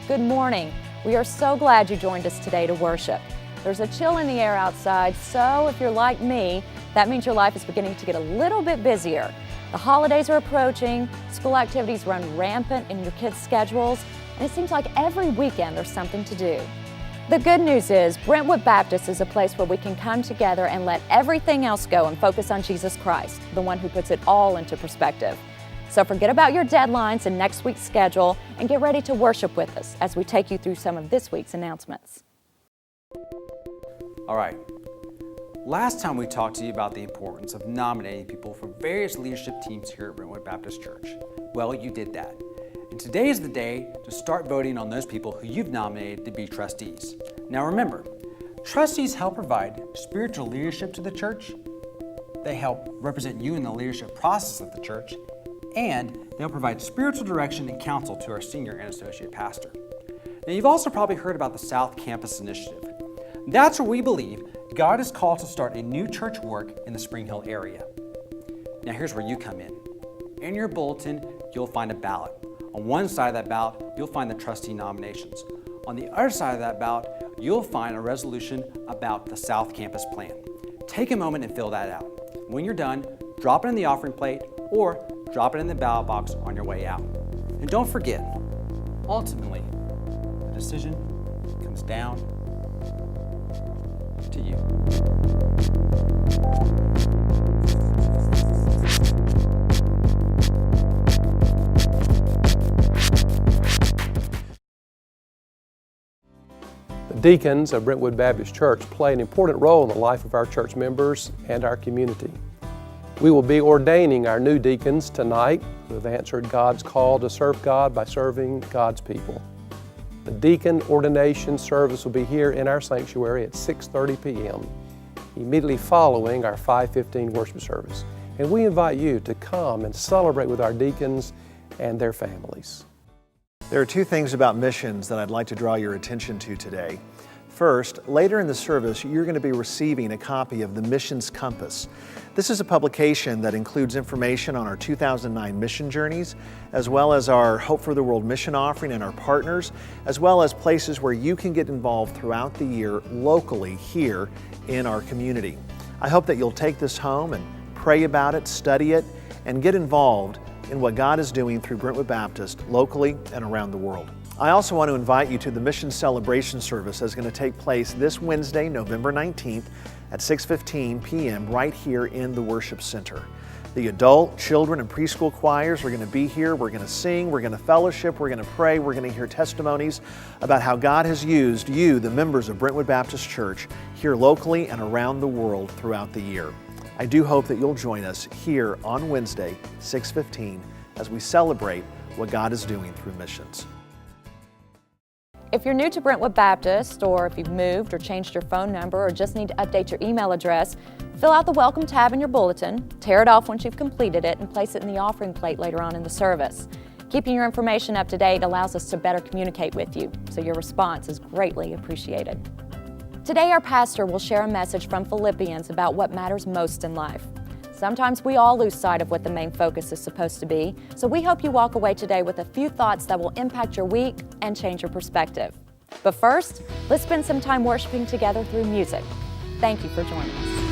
Good morning. We are so glad you joined us today to worship. There's a chill in the air outside, so if you're like me, that means your life is beginning to get a little bit busier. The holidays are approaching, school activities run rampant in your kids' schedules, and it seems like every weekend there's something to do. The good news is Brentwood Baptist is a place where we can come together and let everything else go and focus on Jesus Christ, the one who puts it all into perspective. So forget about your deadlines and next week's schedule and get ready to worship with us as we take you through some of this week's announcements. All right. Last time we talked to you about the importance of nominating people for various leadership teams here at Brentwood Baptist Church. Well, you did that. And today is the day to start voting on those people who you've nominated to be trustees. Now remember, trustees help provide spiritual leadership to the church. They help represent you in the leadership process of the church, and they'll provide spiritual direction and counsel to our senior and associate pastor. Now you've also probably heard about the South Campus Initiative. That's where we believe God is called to start a new church work in the Spring Hill area. Now here's where you come in. In your bulletin, you'll find a ballot. On one side of that ballot, you'll find the trustee nominations. On the other side of that ballot, you'll find a resolution about the South Campus plan. Take a moment and fill that out. When you're done, drop it in the offering plate or drop it in the ballot box on your way out. And don't forget, ultimately, the decision comes down to you. The deacons of Brentwood Baptist Church play an important role in the life of our church members and our community. We will be ordaining our new deacons tonight who have answered God's call to serve God by serving God's people. The deacon ordination service will be here in our sanctuary at 6:30 p.m., immediately following our 5:15 worship service. And we invite you to come and celebrate with our deacons and their families. There are two things about missions that I'd like to draw your attention to today. First, later in the service, you're going to be receiving a copy of the Missions Compass. This is a publication that includes information on our 2009 mission journeys, as well as our Hope for the World mission offering and our partners, as well as places where you can get involved throughout the year locally here in our community. I hope that you'll take this home and pray about it, study it, and get involved in what God is doing through Brentwood Baptist locally and around the world. I also want to invite you to the Mission Celebration Service that's going to take place this Wednesday, November 19th at 6:15 p.m. right here in the Worship Center. The adult, children, and preschool choirs are going to be here. We're going to sing, we're going to fellowship, we're going to pray, we're going to hear testimonies about how God has used you, the members of Brentwood Baptist Church, here locally and around the world throughout the year. I do hope that you'll join us here on Wednesday, 6:15, as we celebrate what God is doing through missions. If you're new to Brentwood Baptist, or if you've moved or changed your phone number or just need to update your email address, fill out the Welcome tab in your bulletin, tear it off once you've completed it, and place it in the offering plate later on in the service. Keeping your information up to date allows us to better communicate with you, so your response is greatly appreciated. Today, our pastor will share a message from Philippians about what matters most in life. Sometimes we all lose sight of what the main focus is supposed to be, so we hope you walk away today with a few thoughts that will impact your week and change your perspective. But first, let's spend some time worshiping together through music. Thank you for joining us.